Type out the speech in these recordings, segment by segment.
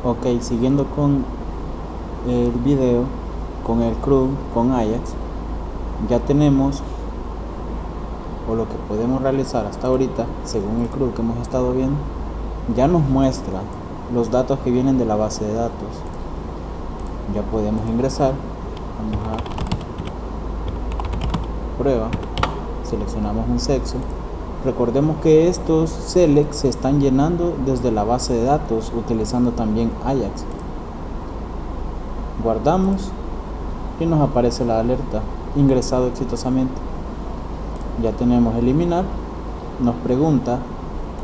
Ok, siguiendo con el video, con el CRUD, con Ajax, ya tenemos, o lo que podemos realizar hasta ahorita, según el CRUD que hemos estado viendo, ya nos muestra los datos que vienen de la base de datos. Ya podemos ingresar, vamos a prueba, seleccionamos un sexo. Recordemos que estos selects se están llenando desde la base de datos utilizando también Ajax. Guardamos y nos aparece la alerta: ingresado exitosamente. Ya tenemos eliminar. Nos pregunta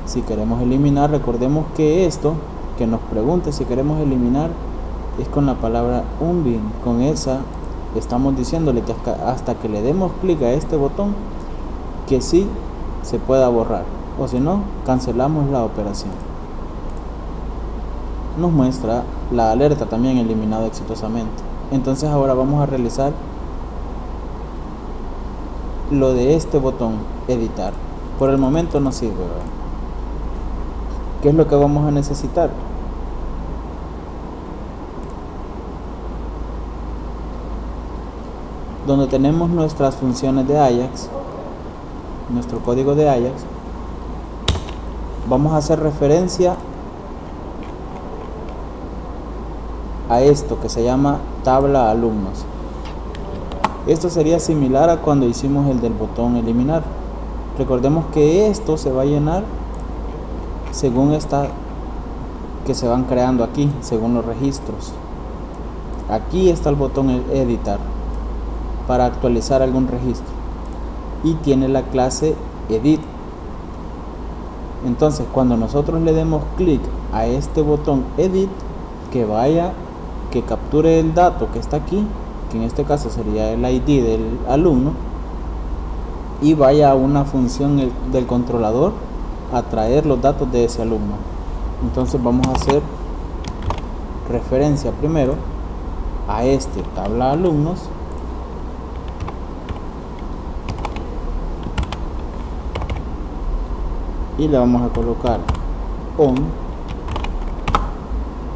si queremos eliminar. Recordemos que esto que nos pregunte si queremos eliminar es con la palabra unbin. Con esa estamos diciéndole que hasta que le demos clic a este botón que sí se pueda borrar, o si no, cancelamos la operación. Nos muestra la alerta también eliminado exitosamente. Entonces ahora vamos a realizar lo de este botón editar. Por el momento no sirve, ¿verdad? ¿Qué es lo que vamos a necesitar? Donde tenemos nuestras funciones de Ajax, nuestro código de Ajax, vamos a hacer referencia a esto que se llama tabla alumnos. Esto sería similar a cuando hicimos el del botón eliminar. Recordemos que esto se va a llenar según esta que se van creando aquí, según los registros. Aquí está el botón editar para actualizar algún registro y tiene la clase edit. Entonces cuando nosotros le demos clic a este botón edit, que capture el dato que está aquí, que en este caso sería el ID del alumno, y vaya a una función del controlador a traer los datos de ese alumno. Entonces vamos a hacer referencia primero a este tabla alumnos, y le vamos a colocar on.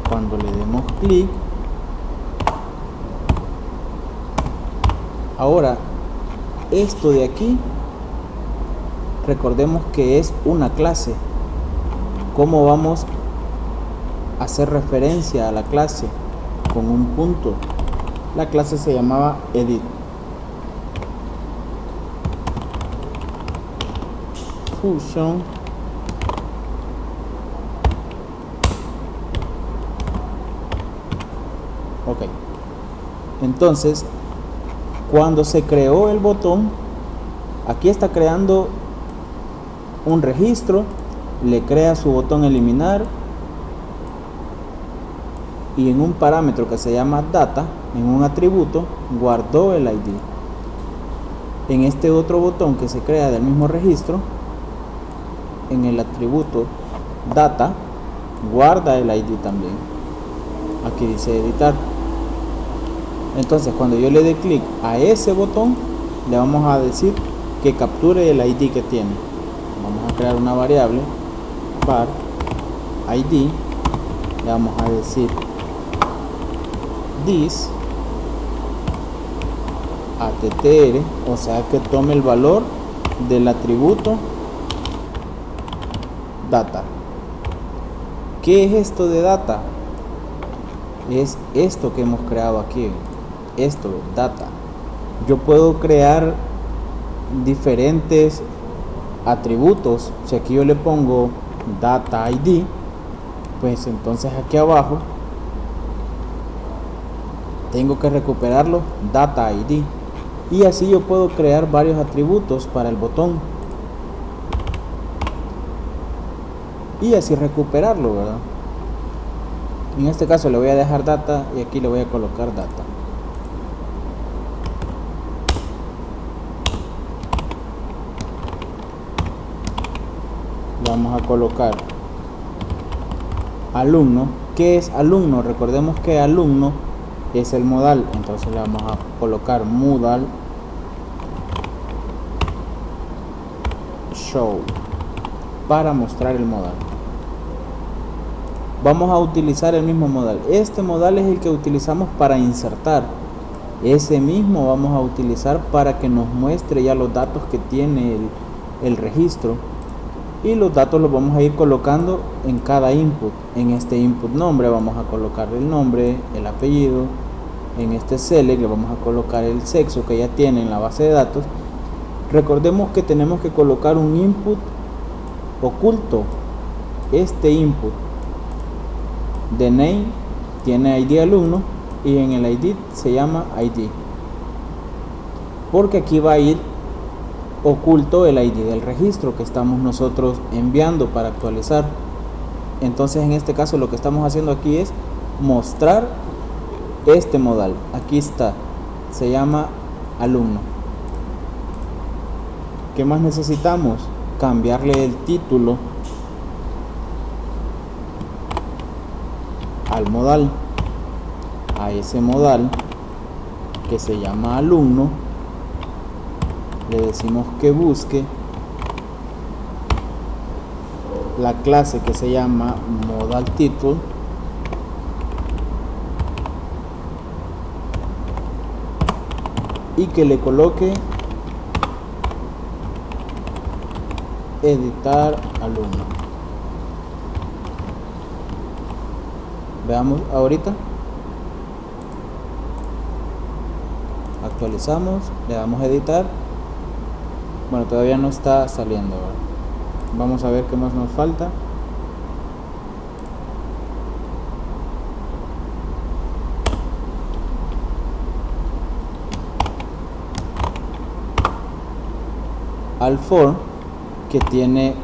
Cuando le demos clic, ahora esto de aquí, recordemos que es una clase. ¿Cómo vamos a hacer referencia a la clase? Con un punto. La clase se llamaba edit. Function ok. Entonces cuando se creó el botón, aquí está creando un registro, le crea su botón eliminar, y en un parámetro que se llama data, en un atributo, guardó el ID. En este otro botón que se crea del mismo registro, en el atributo data, guarda el ID también. Aquí dice editar. Entonces cuando yo le dé clic a ese botón, le vamos a decir que capture el ID que tiene. Vamos a crear una variable var ID, le vamos a decir this attr, o sea que tome el valor del atributo data. ¿Qué es esto de data? Es esto que hemos creado aquí, esto, data. Yo puedo crear diferentes atributos. Si aquí yo le pongo data ID, pues entonces aquí abajo tengo que recuperarlo data ID, y así yo puedo crear varios atributos para el botón y así recuperarlo, ¿verdad? En este caso le voy a dejar data y aquí le voy a colocar data. Le vamos a colocar alumno. ¿Qué es alumno? Recordemos que alumno es el modal, entonces le vamos a colocar modal show para mostrar el modal. vamos a utilizar el mismo modal. Este modal es el que utilizamos para insertar. Ese mismo vamos a utilizar para que nos muestre ya los datos que tiene el registro. Y los datos los vamos a ir colocando en cada input. En este input nombre vamos a colocar el nombre, el apellido. En este select le vamos a colocar el sexo que ya tiene en la base de datos. Recordemos que tenemos que colocar un input oculto. Este input de name tiene ID alumno y en el ID se llama ID, porque aquí va a ir oculto el ID del registro que estamos nosotros enviando para actualizar. Entonces en este caso lo que estamos haciendo aquí es mostrar este modal. Aquí está, se llama alumno. ¿Qué más necesitamos? Cambiarle el título al modal, a ese modal que se llama alumno. Le decimos que busque la clase que se llama modal title y que le coloque editar alumno. Veamos ahorita. Actualizamos, le damos a editar. Bueno, todavía no está saliendo, ¿verdad? Vamos a ver qué más nos falta. Al for, que tiene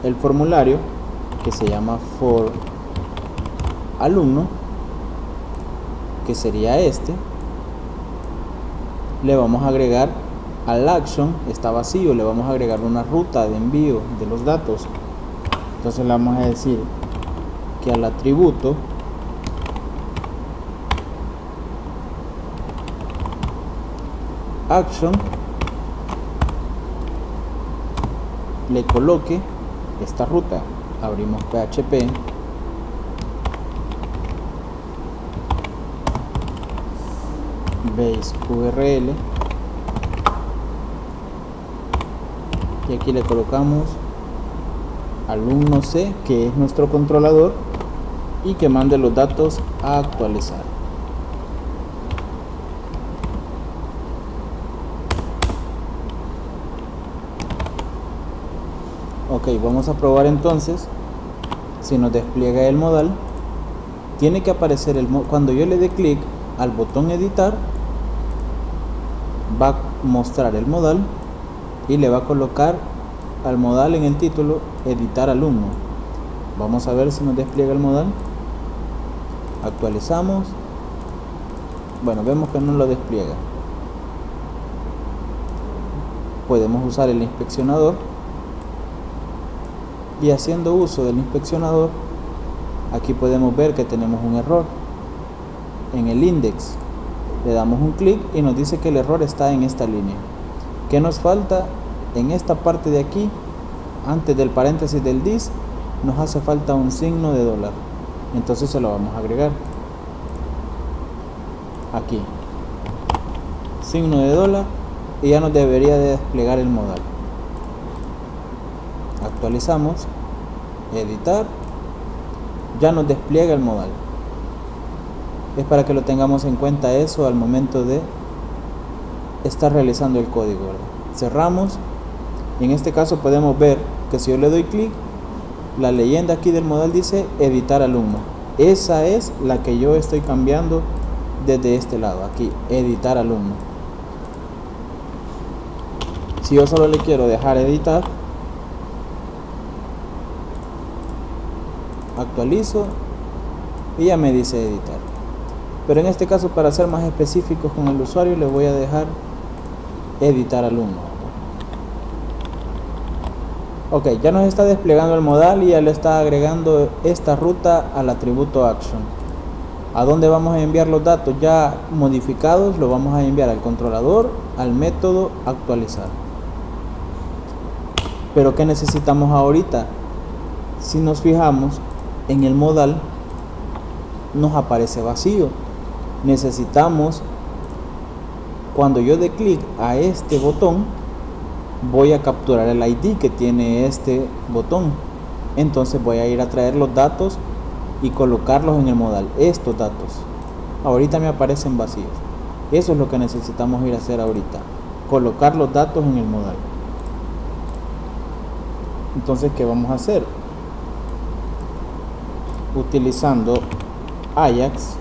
el formulario que se llama for alumno, que sería este, le vamos a agregar al action, está vacío, le vamos a agregar una ruta de envío de los datos. Entonces le vamos a decir que al atributo action le coloque esta ruta. Abrimos PHP, base URL y aquí le colocamos alumno C, que es nuestro controlador, y que mande los datos a actualizar. Ok, vamos a probar entonces si nos despliega el modal. Tiene que aparecer cuando yo le dé clic al botón editar, va a mostrar el modal y le va a colocar al modal en el título editar alumno. Vamos a ver si nos despliega el modal. Actualizamos. Bueno, vemos que no lo despliega. Podemos usar el inspeccionador y haciendo uso del inspeccionador, aquí podemos ver que tenemos un error en el index. Le damos un clic y nos dice que el error está en esta línea. ¿Qué nos falta? En esta parte de aquí, antes del paréntesis del this, nos hace falta un signo de dólar. Entonces se lo vamos a agregar aquí, signo de dólar, y ya nos debería de desplegar el modal. Actualizamos, editar, ya nos despliega el modal. Es para que lo tengamos en cuenta eso al momento de estar realizando el código, ¿verdad? Cerramos y en este caso podemos ver que si yo le doy clic, la leyenda aquí del modal dice editar alumno. Esa es la que yo estoy cambiando desde este lado, aquí, editar alumno. Si yo solo le quiero dejar editar, actualizo y ya me dice editar. Pero en este caso, para ser más específicos con el usuario, le voy a dejar editar alumno. Ok, ya nos está desplegando el modal y ya le está agregando esta ruta al atributo action. ¿A dónde vamos a enviar los datos ya modificados? Lo vamos a enviar al controlador, al método actualizar. Pero ¿qué necesitamos ahorita? Si nos fijamos, en el modal nos aparece vacío. Necesitamos, cuando yo dé clic a este botón, voy a capturar el ID que tiene este botón. Entonces voy a ir a traer los datos y colocarlos en el modal. Estos datos ahorita me aparecen vacíos. Eso es lo que necesitamos ir a hacer ahorita, colocar los datos en el modal. Entonces, ¿qué vamos a hacer? Utilizando Ajax,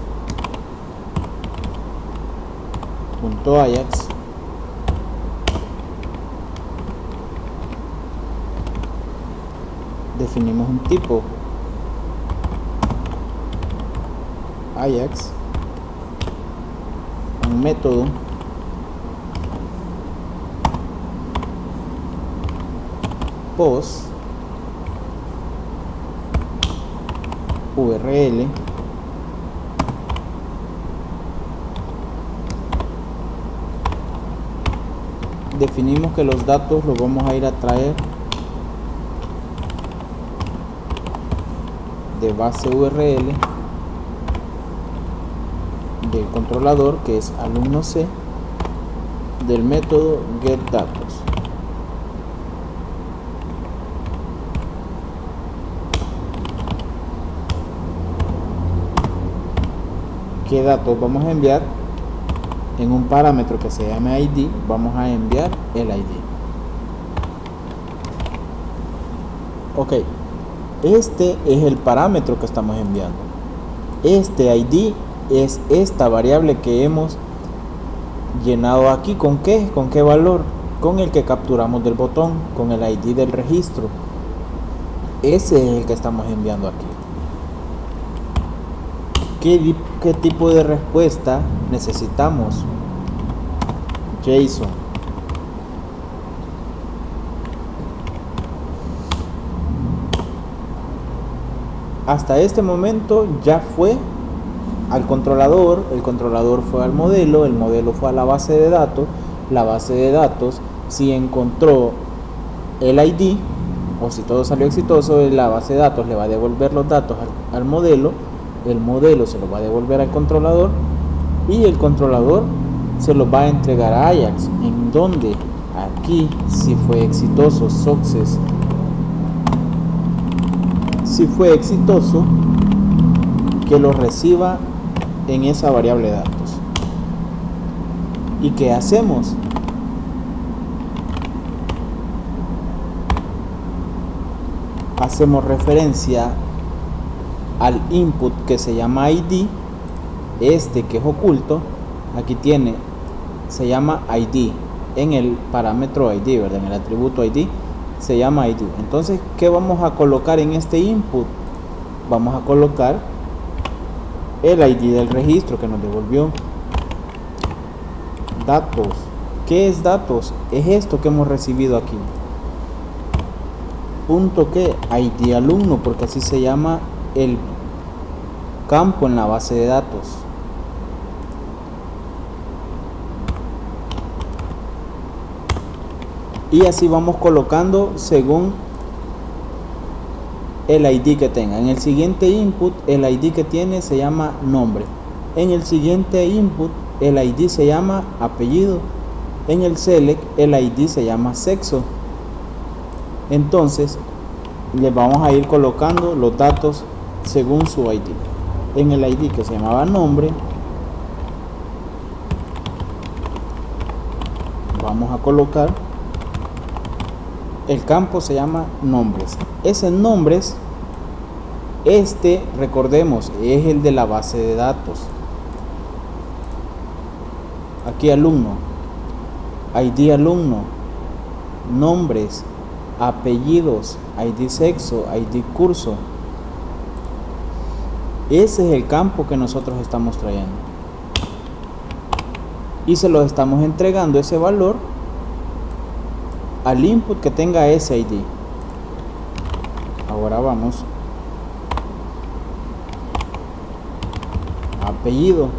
.ajax, definimos un tipo Ajax, un método post URL definimos que los datos los vamos a ir a traer de base URL del controlador, que es alumno C, del método getDatos. ¿Qué datos vamos a enviar? En un parámetro que se llama ID vamos a enviar el ID. Ok, este es el parámetro que estamos enviando. Este ID es esta variable que hemos llenado aquí. ¿Con qué? ¿Con qué valor? Con el que capturamos del botón, con el ID del registro. Ese es el que estamos enviando aquí. ¿Qué tipo de respuesta necesitamos? JSON. Hasta este momento ya fue al controlador, el controlador fue al modelo, el modelo fue a la base de datos, la base de datos si encontró el ID o si todo salió exitoso, la base de datos le va a devolver los datos al modelo, el modelo se los va a devolver al controlador y el controlador se los va a entregar a Ajax, en donde aquí si fue exitoso success, si fue exitoso, que lo reciba en esa variable de datos. ¿Y qué hacemos? Hacemos referencia al input que se llama ID, este que es oculto, aquí tiene, se llama ID, en el parámetro ID, ¿verdad? En el atributo ID se llama ID. Entonces, ¿qué vamos a colocar en este input? Vamos a colocar el ID del registro que nos devolvió. Datos. ¿Qué es datos? Es esto que hemos recibido aquí. Punto que ID alumno, porque así se llama el campo en la base de datos. Y así vamos colocando según el ID que tenga. En el siguiente input el ID que tiene se llama nombre. En el siguiente input el ID se llama apellido. En el select el ID se llama sexo. Entonces le vamos a ir colocando los datos según su ID. En el ID que se llamaba nombre vamos a colocar el campo se llama nombres. Ese nombres, recordemos, es el de la base de datos. Aquí alumno, ID alumno, nombres, apellidos, ID sexo, ID curso. Ese es el campo que nosotros estamos trayendo. Y se lo estamos entregando ese valor al input que tenga ese ID. Ahora vamos a apellido.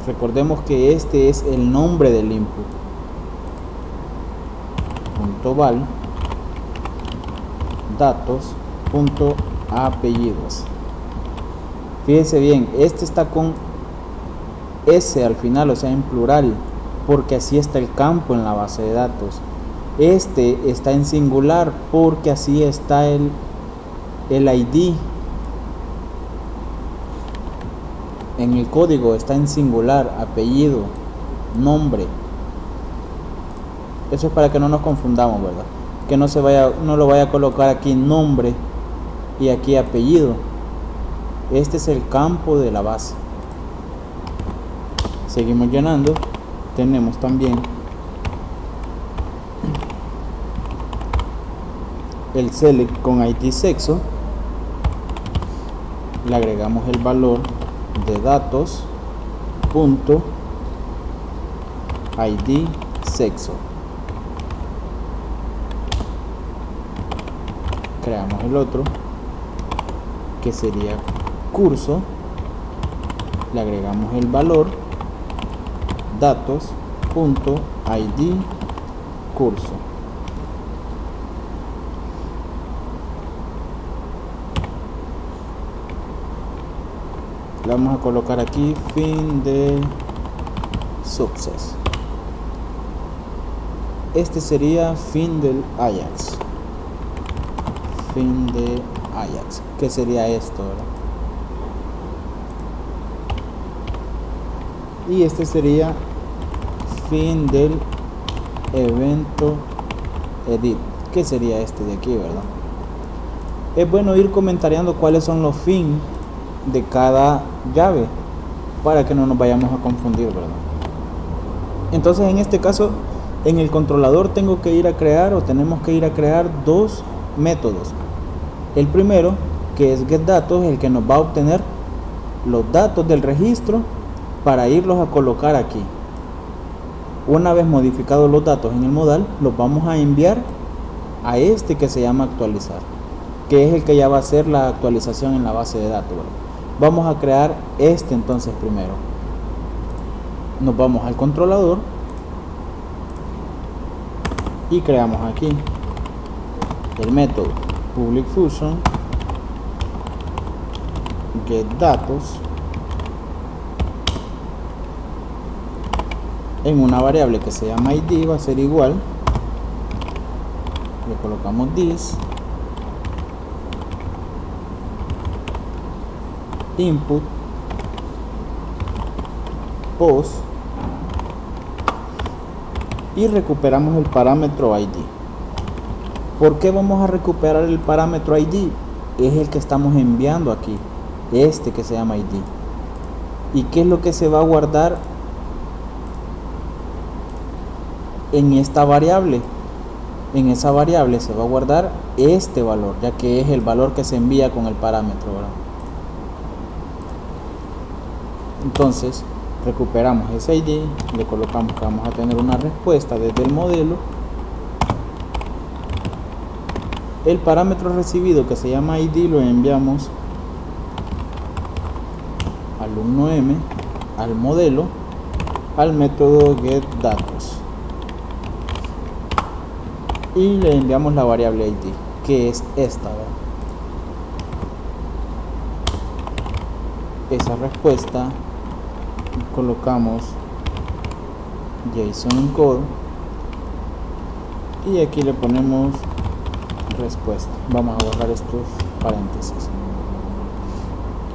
Recordemos que este es el nombre del input. .val datos.apellidos. Fíjense bien, este está con S al final, o sea en plural, porque así está el campo en la base de datos. Este está en singular porque así está el ID. En el código está en singular, apellido, nombre. Eso es para que no nos confundamos, ¿verdad? Que no lo vaya a colocar aquí nombre y aquí apellido. Este es el campo de la base. Seguimos llenando. Tenemos también el select con ID sexo. Le agregamos el valor de datos punto ID sexo. Creamos el otro que sería curso. Le agregamos el valor datos punto ID curso. Le vamos a colocar aquí fin de success. Este sería fin del Ajax. Fin de Ajax. ¿Qué sería esto, verdad? Y este sería fin del evento edit. ¿Qué sería este de aquí, verdad? Es bueno ir comentariando cuáles son los fines de cada llave para que no nos vayamos a confundir, ¿verdad? Entonces en este caso en el controlador tengo que ir a crear o tenemos que ir a crear dos métodos. El primero, que es getDatos, el que nos va a obtener los datos del registro para irlos a colocar aquí. Una vez modificados los datos en el modal, los vamos a enviar a este que se llama actualizar, que es el que ya va a hacer la actualización en la base de datos, ¿verdad? Vamos a crear este entonces primero. Nos vamos al controlador y creamos aquí el método public function getDatos en una variable que se llama id. Va a ser igual, le colocamos this input post y recuperamos el parámetro id. ¿Por qué vamos a recuperar el parámetro id? Es el que estamos enviando aquí, este que se llama id. ¿Y qué es lo que se va a guardar en esta variable? En esa variable se va a guardar este valor, ya que es el valor que se envía con el parámetro, ¿verdad? Entonces recuperamos ese id, le colocamos que vamos a tener una respuesta desde el modelo. El parámetro recibido que se llama id lo enviamos al alumno m, al modelo, al método getDatos y le enviamos la variable id, que es esta, ¿verdad? Esa respuesta colocamos JSON encode y aquí le ponemos respuesta. Vamos a borrar estos paréntesis.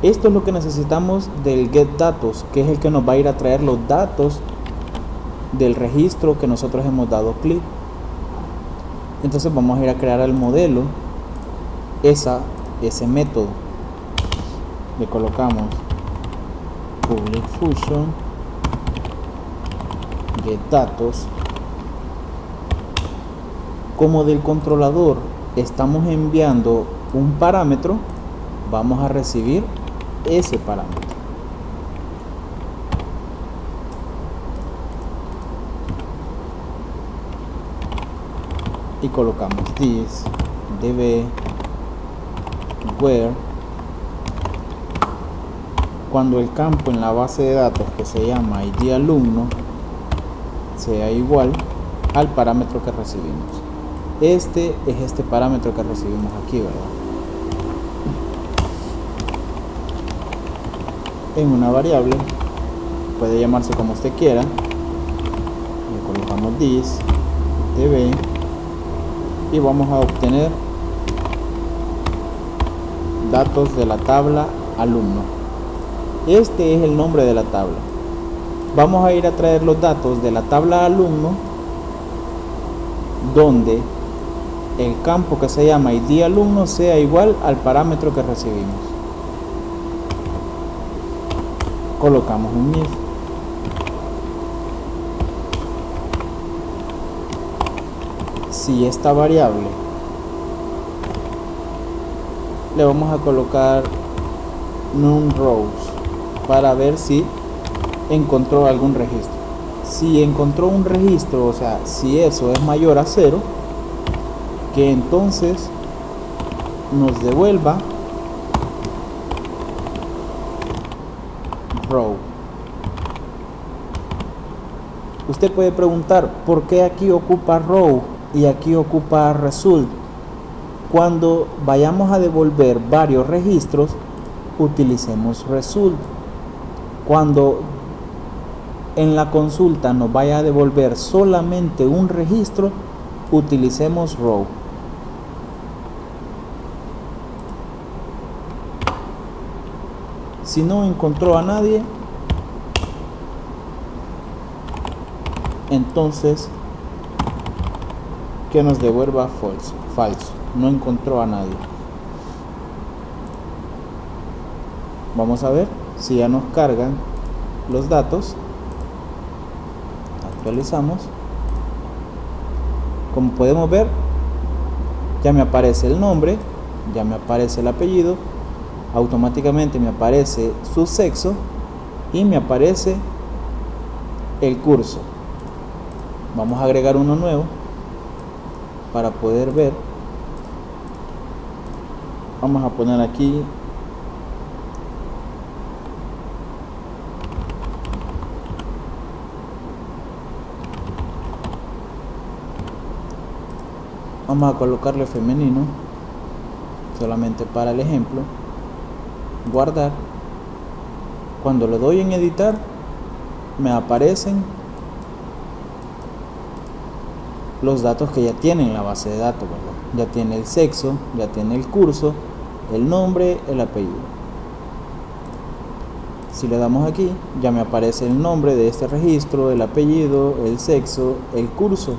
Esto es lo que necesitamos del getDatos, que es el que nos va a ir a traer los datos del registro que nosotros hemos dado clic. Entonces vamos a ir a crear al modelo ese método. Le colocamos public function getDatos. Como del controlador estamos enviando un parámetro, vamos a recibir ese parámetro. Y colocamos this db where cuando el campo en la base de datos que se llama id alumno sea igual al parámetro que recibimos. Este es este parámetro que recibimos aquí, ¿verdad? en una variable, puede llamarse como usted quiera. Le colocamos this db y vamos a obtener datos de la tabla alumno. Este es el nombre de la tabla. Vamos a ir a traer los datos de la tabla alumno, donde el campo que se llama id alumno sea igual al parámetro que recibimos. Colocamos un if. Si esta variable le vamos a colocar num_rows para ver si encontró algún registro. Si encontró un registro, o sea, si eso es mayor a 0, que entonces nos devuelva row. Usted puede preguntar, ¿por qué aquí ocupa row y aquí ocupa result? Cuando vayamos a devolver varios registros, utilicemos result. Cuando en la consulta nos vaya a devolver solamente un registro, utilicemos row. Si no encontró a nadie, entonces que nos devuelva falso. No encontró a nadie. Vamos a ver si ya nos cargan los datos. Actualizamos. Como podemos ver, ya me aparece el nombre, ya me aparece el apellido, automáticamente me aparece su sexo y me aparece el curso. Vamos a agregar uno nuevo para poder ver. Vamos a poner aquí vamos a colocarle femenino solamente para el ejemplo. Guardar. Cuando le doy en editar, me aparecen los datos que ya tiene en la base de datos, ¿verdad? Ya tiene el sexo, ya tiene el curso, el nombre, el apellido. Si le damos aquí, ya me aparece el nombre de este registro, el apellido, el sexo, el curso.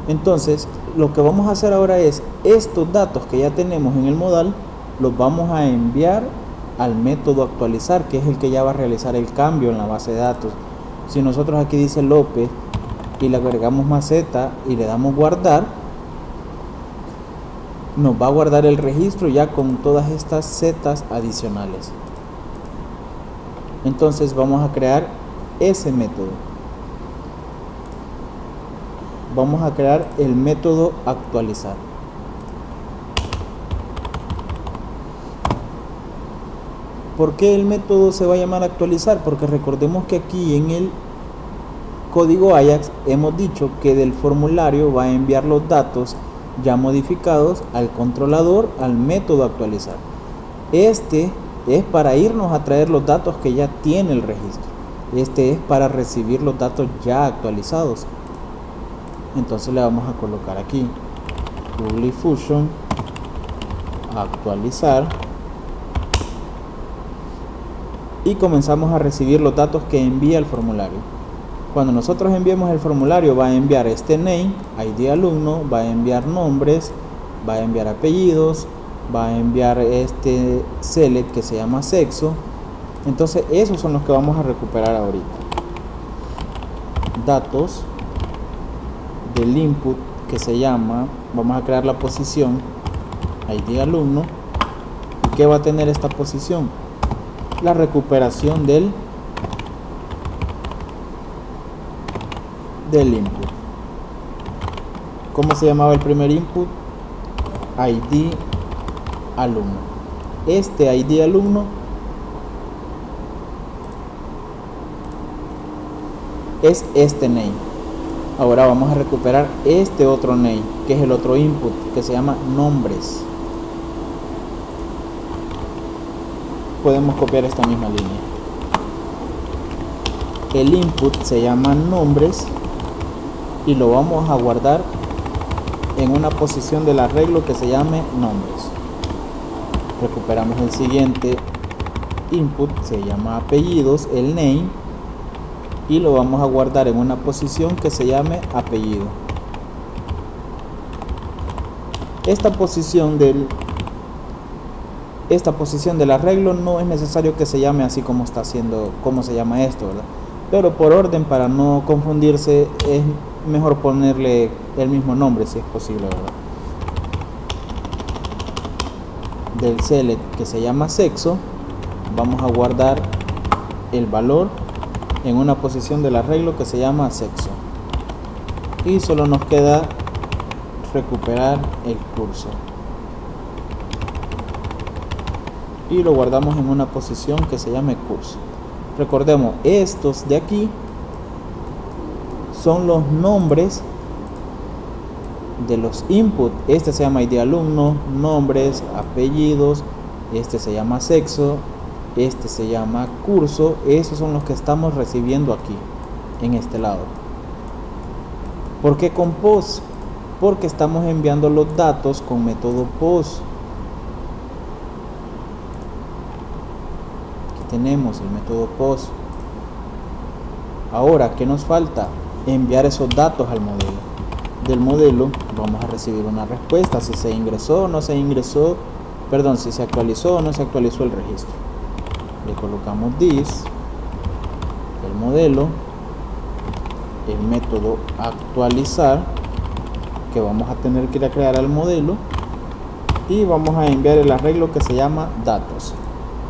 Entonces, lo que vamos a hacer ahora es, estos datos que ya tenemos en el modal, los vamos a enviar al método actualizar, que es el que ya va a realizar el cambio en la base de datos. Si nosotros aquí dice López y le agregamos maceta y le damos guardar, nos va a guardar el registro ya con todas estas zetas adicionales. Entonces vamos a crear ese método. Vamos a crear el método actualizar. ¿Por qué el método se va a llamar actualizar? Porque recordemos que aquí en el código Ajax hemos dicho que del formulario va a enviar los datos ya modificados al controlador, al método actualizar. Este es para irnos a traer los datos que ya tiene el registro. Este es para recibir los datos ya actualizados. Entonces le vamos a colocar aquí public function actualizar y comenzamos a recibir los datos que envía el formulario. Cuando nosotros enviemos el formulario, va a enviar este name, ID alumno, va a enviar nombres, va a enviar apellidos, va a enviar este select que se llama sexo. Entonces esos son los que vamos a recuperar ahorita. Datos del input que se llama, vamos a crear la posición ID alumno. ¿Y qué va a tener esta posición? La recuperación del input. ¿Cómo se llamaba el primer input? ID alumno. Este ID alumno es este name. Ahora vamos a recuperar este otro name, que es el otro input, que se llama nombres. podemos copiar esta misma línea. El input se llama nombres y lo vamos a guardar en una posición del arreglo que se llame nombres. Recuperamos el siguiente input, se llama apellidos, el name, y lo vamos a guardar en una posición que se llame apellido. Esta posición del arreglo no es necesario que se llame así como está haciendo, como se llama esto, ¿verdad? Pero por orden, para no confundirse, es mejor ponerle el mismo nombre si es posible, ¿verdad? Del select que se llama sexo, vamos a guardar el valor en una posición del arreglo que se llama sexo, y solo nos queda recuperar el curso y lo guardamos en una posición que se llame curso. Recordemos, estos de aquí son los nombres de los inputs. Este se llama ID alumno, nombres, apellidos, este se llama sexo, este se llama curso. Esos son los que estamos recibiendo aquí en este lado. ¿Por qué con post? Porque estamos enviando los datos con método post. Aquí tenemos el método post. Ahora, ¿qué nos falta? Enviar esos datos al modelo. Del modelo vamos a recibir una respuesta si se ingresó o no se ingresó, perdón, si se actualizó o no se actualizó el registro. Le colocamos this, el modelo, el método actualizar, que vamos a tener que ir a crear al modelo, y vamos a enviar el arreglo que se llama datos.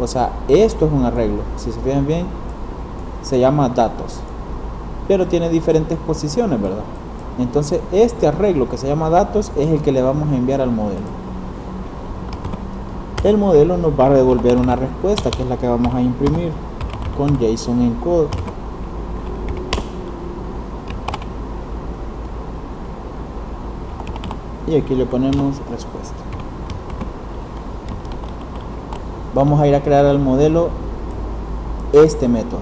O sea, esto es un arreglo, si se fijan bien, se llama datos, pero tiene diferentes posiciones, ¿verdad? Entonces este arreglo que se llama datos es el que le vamos a enviar al modelo. El modelo nos va a devolver una respuesta que es la que vamos a imprimir con JSON encode. Y aquí le ponemos respuesta. Vamos a ir a crear al modelo este método.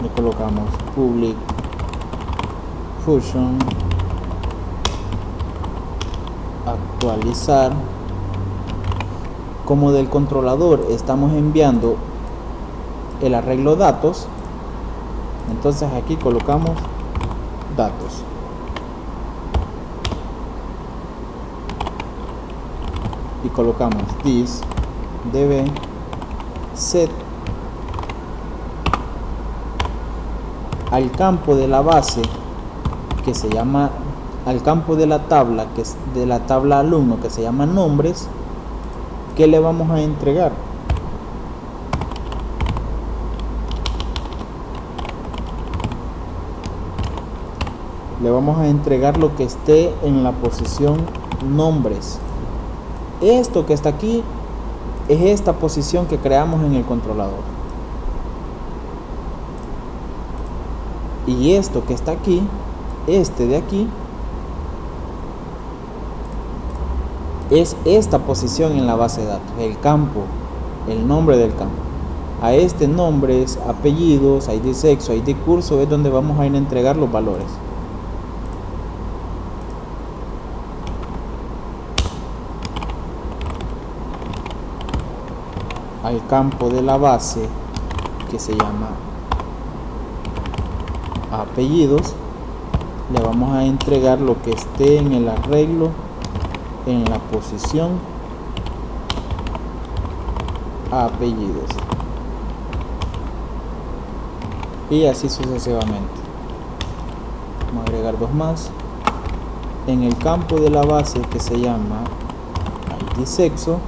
Le colocamos public function actualizar. Como del controlador estamos enviando el arreglo datos, entonces aquí colocamos datos y colocamos this db set al campo de la base que se llama, al campo de la tabla, que es de la tabla alumno, que se llama nombres, que le vamos a entregar. Le vamos a entregar lo que esté en la posición nombres. Esto que está aquí es esta posición que creamos en el controlador. Y esto que está aquí, este de aquí, es esta posición en la base de datos, el campo, el nombre del campo. A este nombres, apellidos, ID sexo, ID curso es donde vamos a ir a entregar los valores. Al campo de la base que se llama apellidos le vamos a entregar lo que esté en el arreglo en la posición apellidos, y así sucesivamente. Vamos a agregar dos más. En el campo de la base que se llama ID sexo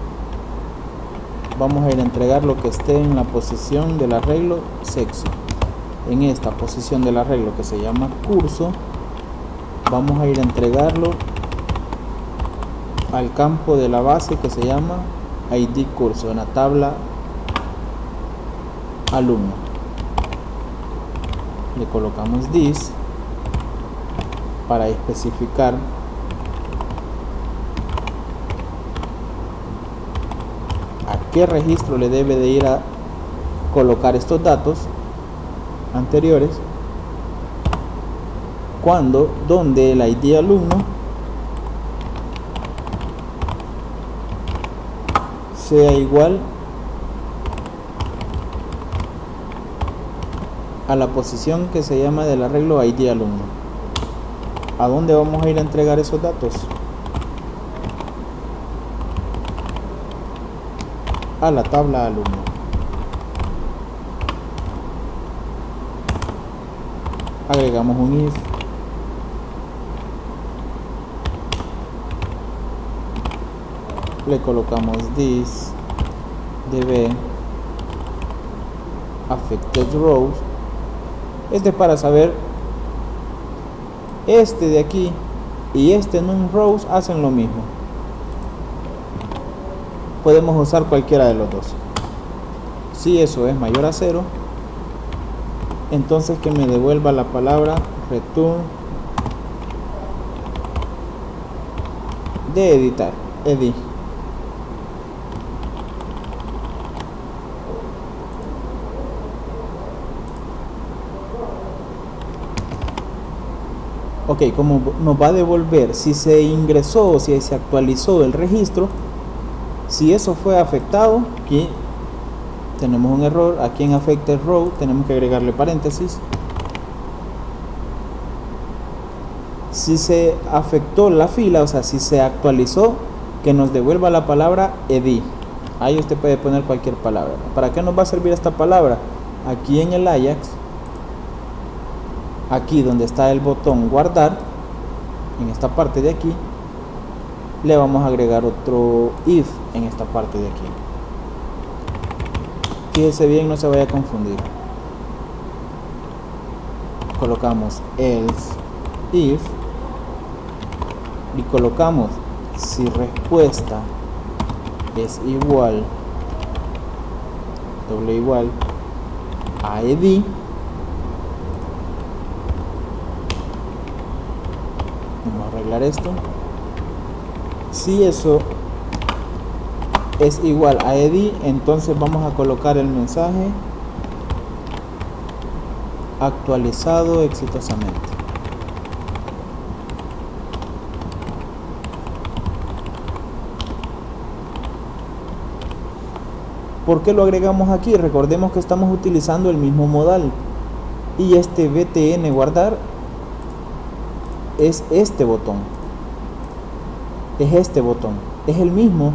vamos a ir a entregar lo que esté en la posición del arreglo sexo. En esta posición del arreglo que se llama curso vamos a ir a entregarlo al campo de la base que se llama ID curso en la tabla alumno. Le colocamos this para especificar qué registro le debe de ir a colocar estos datos anteriores donde el ID alumno sea igual a la posición que se llama del arreglo ID alumno. ¿A dónde vamos a ir a entregar esos datos? A la tabla alumno. Agregamos un if. Le colocamos this db affected rows. Este es para saber este de aquí y este num rows hacen lo mismo. Podemos usar cualquiera de los dos. Si eso es mayor a 0, entonces que me devuelva la palabra return de editar, edit. Ok, como nos va a devolver si se ingresó o si se actualizó el registro, si eso fue afectado, aquí tenemos un error, aquí en affected row tenemos que agregarle paréntesis. Si se afectó la fila, o sea, si se actualizó, que nos devuelva la palabra edit. Ahí usted puede poner cualquier palabra. ¿Para qué nos va a servir esta palabra? Aquí en el Ajax, aquí donde está el botón guardar, en esta parte de aquí, le vamos a agregar otro if en esta parte de aquí. Fíjese bien, no se vaya a confundir. Colocamos else if y colocamos si respuesta es igual doble igual a edit. Vamos a arreglar esto. Si eso es igual a edit, entonces vamos a colocar el mensaje actualizado exitosamente. ¿Por qué lo agregamos aquí? Recordemos que estamos utilizando el mismo modal y este btn guardar es este botón, es el mismo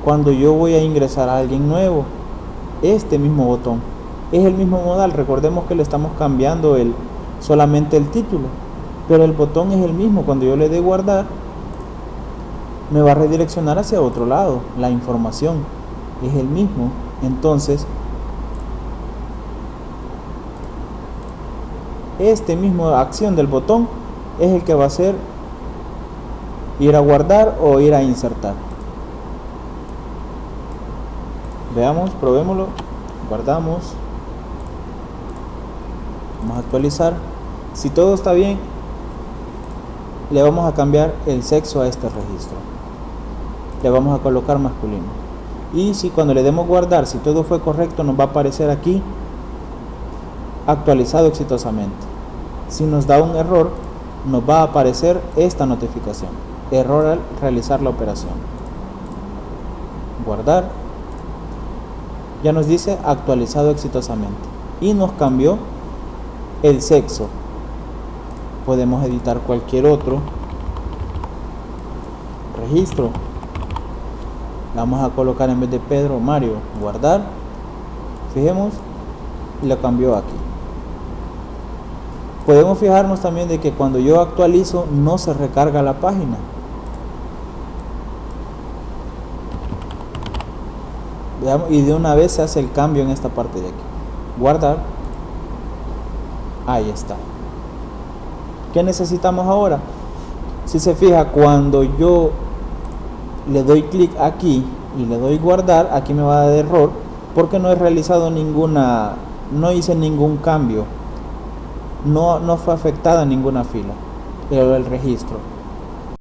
cuando yo voy a ingresar a alguien nuevo. Este mismo botón es el mismo modal. Recordemos que le estamos cambiando solamente el título, pero el botón es el mismo. Cuando yo le dé guardar, me va a redireccionar hacia otro lado. La información es el mismo. Entonces este mismo acción del botón es el que va a hacer ir a guardar o ir a insertar. Veamos, probémoslo. Guardamos, vamos a actualizar. Si todo está bien, le vamos a cambiar el sexo a este registro, le vamos a colocar masculino. Y si cuando le demos guardar, si todo fue correcto, nos va a aparecer aquí actualizado exitosamente. Si nos da un error, nos va a aparecer esta notificación: error al realizar la operación. Guardar. Ya nos dice actualizado exitosamente y nos cambió el sexo. Podemos editar cualquier otro registro. Vamos a colocar en vez de Pedro, Mario. Guardar. Fijemos, lo cambió aquí. Podemos fijarnos también de que cuando yo actualizo no se recarga la página. Veamos, y de una vez se hace el cambio en esta parte de aquí. Guardar. Ahí está. ¿Qué necesitamos ahora? Si se fija, cuando yo le doy clic aquí y le doy guardar, aquí me va a dar error porque no he realizado no hice ningún cambio, no fue afectada ninguna fila, pero el registro.